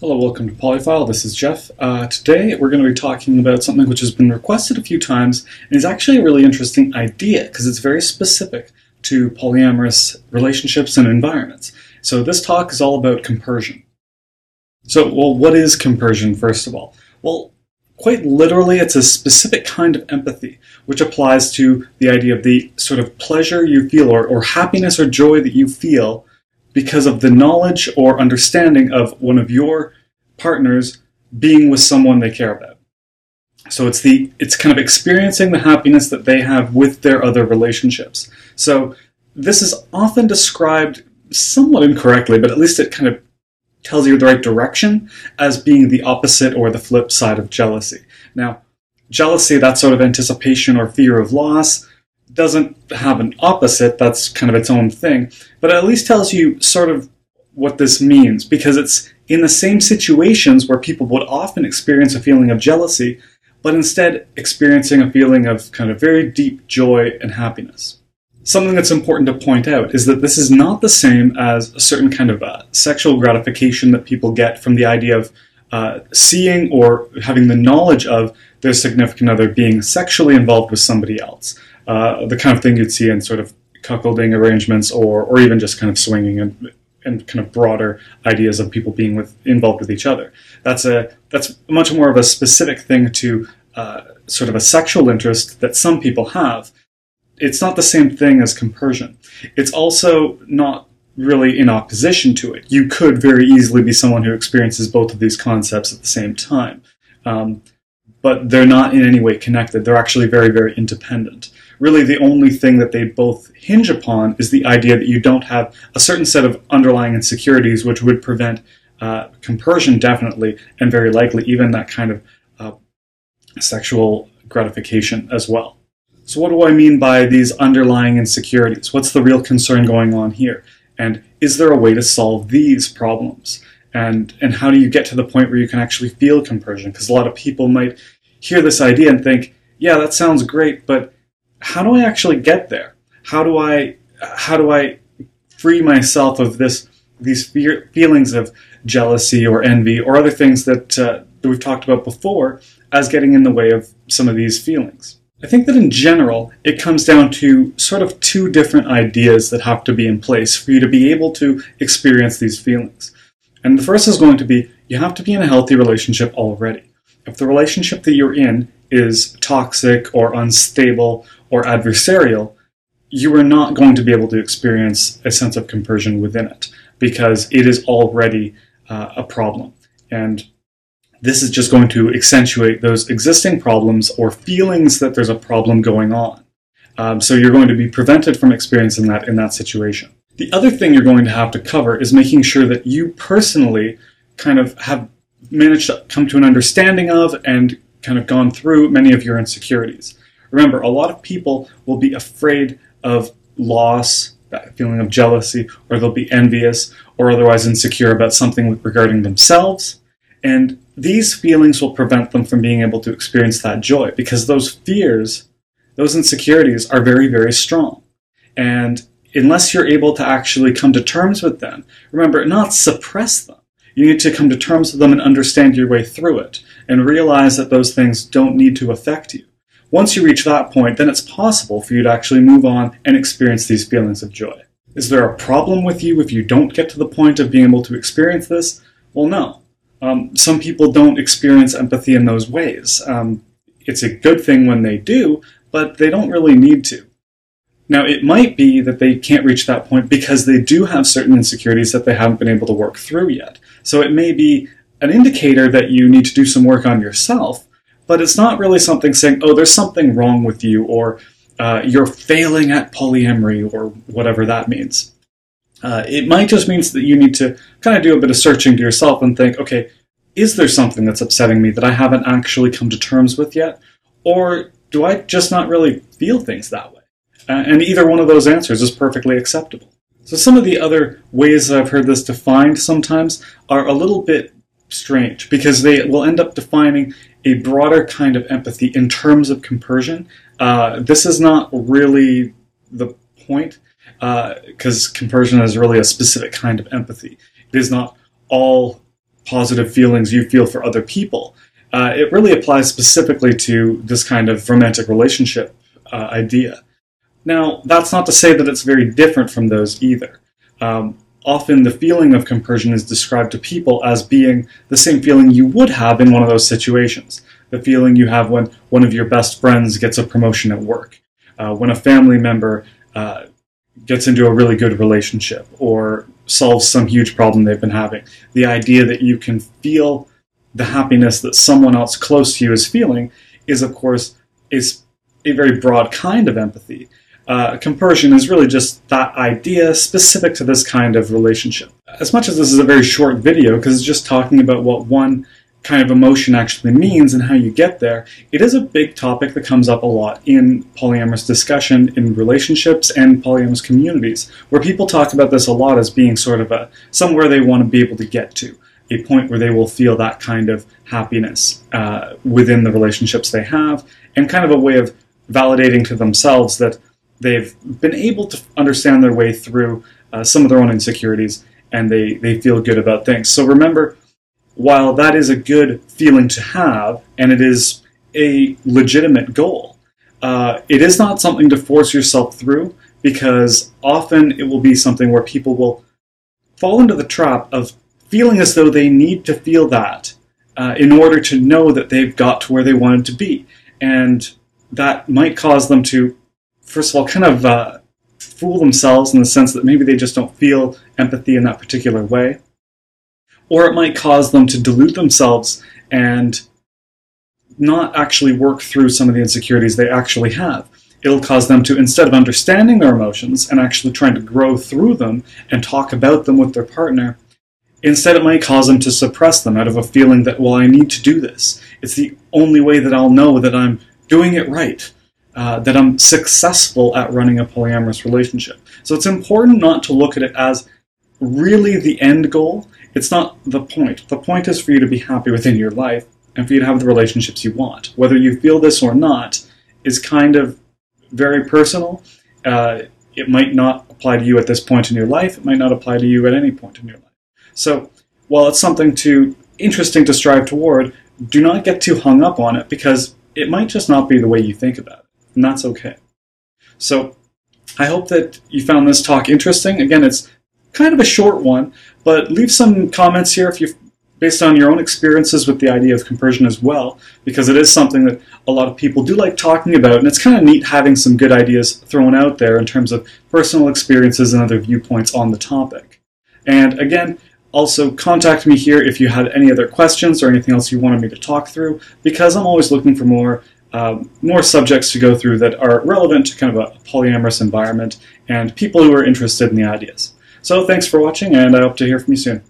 Hello, welcome to Polyfile. This is Jeff. Today we're going to be talking about something which has been requested a few times and is actually a really interesting idea because it's very specific to polyamorous relationships and environments. So this talk is all about compersion. What is compersion, first of all? Well, quite literally, it's a specific kind of empathy which applies to the idea of the sort of pleasure you feel or happiness or joy that you feel because of the knowledge or understanding of one of your partners being with someone they care about. So it's kind of experiencing the happiness that they have with their other relationships. So this is often described somewhat incorrectly, but at least it kind of tells you the right direction as being the opposite or the flip side of jealousy. Now, jealousy, that sort of anticipation or fear of loss, doesn't have an opposite. That's kind of its own thing, but it at least tells you sort of what this means, because it's in the same situations where people would often experience a feeling of jealousy, but instead experiencing a feeling of kind of very deep joy and happiness. Something that's important to point out is that this is not the same as a certain kind of sexual gratification that people get from the idea of seeing or having the knowledge of their significant other being sexually involved with somebody else. The kind of thing you'd see in sort of cuckolding arrangements or even just kind of swinging and kind of broader ideas of people being involved with each other. That's much more of a specific thing to sort of a sexual interest that some people have. It's not the same thing as compersion. It's also not really in opposition to it. You could very easily be someone who experiences both of these concepts at the same time. But they're not in any way connected. They're actually very, very independent. Really, the only thing that they both hinge upon is the idea that you don't have a certain set of underlying insecurities which would prevent compersion, definitely, and very likely even that kind of sexual gratification as well. So what do I mean by these underlying insecurities? What's the real concern going on here? And is there a way to solve these problems? And how do you get to the point where you can actually feel compersion? Because a lot of people might hear this idea and think, yeah, that sounds great, but how do I actually get there? How do I free myself of these feelings of jealousy or envy or other things that we've talked about before as getting in the way of some of these feelings? I think that in general, it comes down to sort of two different ideas that have to be in place for you to be able to experience these feelings. And the first is going to be, you have to be in a healthy relationship already. If the relationship that you're in is toxic or unstable or adversarial, you are not going to be able to experience a sense of compersion within it because it is already a problem. And this is just going to accentuate those existing problems or feelings that there's a problem going on. So you're going to be prevented from experiencing that in that situation. The other thing you're going to have to cover is making sure that you personally kind of have managed to come to an understanding of and kind of gone through many of your insecurities. Remember, a lot of people will be afraid of loss, that feeling of jealousy, or they'll be envious or otherwise insecure about something regarding themselves. And these feelings will prevent them from being able to experience that joy because those fears, those insecurities are very, very strong. And unless you're able to actually come to terms with them, remember, not suppress them. You need to come to terms with them and understand your way through it and realize that those things don't need to affect you. Once you reach that point, then it's possible for you to actually move on and experience these feelings of joy. Is there a problem with you if you don't get to the point of being able to experience this? Well, no. Some people don't experience empathy in those ways. It's a good thing when they do, but they don't really need to. Now, it might be that they can't reach that point because they do have certain insecurities that they haven't been able to work through yet. So it may be an indicator that you need to do some work on yourself, but it's not really something saying, oh, there's something wrong with you, or you're failing at polyamory, or whatever that means. It might just mean that you need to kind of do a bit of searching to yourself and think, okay, is there something that's upsetting me that I haven't actually come to terms with yet? Or do I just not really feel things that way? And either one of those answers is perfectly acceptable. So some of the other ways I've heard this defined sometimes are a little bit strange because they will end up defining a broader kind of empathy in terms of compersion. This is not really the point because compersion is really a specific kind of empathy. It is not all positive feelings you feel for other people. It really applies specifically to this kind of romantic relationship idea. Now, that's not to say that it's very different from those either. Often the feeling of compersion is described to people as being the same feeling you would have in one of those situations. The feeling you have when one of your best friends gets a promotion at work, when a family member gets into a really good relationship or solves some huge problem they've been having. The idea that you can feel the happiness that someone else close to you is feeling is, of course, is a very broad kind of empathy. Compersion is really just that idea specific to this kind of relationship. As much as this is a very short video, because it's just talking about what one kind of emotion actually means and how you get there, it is a big topic that comes up a lot in polyamorous discussion in relationships and polyamorous communities, where people talk about this a lot as being sort of somewhere they want to be able to get to, a point where they will feel that kind of happiness within the relationships they have, and kind of a way of validating to themselves that they've been able to understand their way through some of their own insecurities, and they feel good about things. So remember, while that is a good feeling to have, and it is a legitimate goal, it is not something to force yourself through, because often it will be something where people will fall into the trap of feeling as though they need to feel that in order to know that they've got to where they wanted to be. And that might cause them to, first of all, kind of fool themselves in the sense that maybe they just don't feel empathy in that particular way. Or it might cause them to delude themselves and not actually work through some of the insecurities they actually have. It'll cause them to, instead of understanding their emotions and actually trying to grow through them and talk about them with their partner, instead it might cause them to suppress them out of a feeling that, well, I need to do this. It's the only way that I'll know that I'm doing it right, that I'm successful at running a polyamorous relationship. So it's important not to look at it as really the end goal. It's not the point. The point is for you to be happy within your life and for you to have the relationships you want. Whether you feel this or not is kind of very personal. It might not apply to you at this point in your life. It might not apply to you at any point in your life. So while it's something interesting to strive toward, do not get too hung up on it, because it might just not be the way you think about it, and that's okay. So I hope that you found this talk interesting. Again, it's kind of a short one, but leave some comments here if you've based on your own experiences with the idea of compersion as well, because it is something that a lot of people do like talking about, and it's kind of neat having some good ideas thrown out there in terms of personal experiences and other viewpoints on the topic. And again, also contact me here if you had any other questions or anything else you wanted me to talk through, because I'm always looking for more subjects to go through that are relevant to kind of a polyamorous environment and people who are interested in the ideas. So thanks for watching, and I hope to hear from you soon.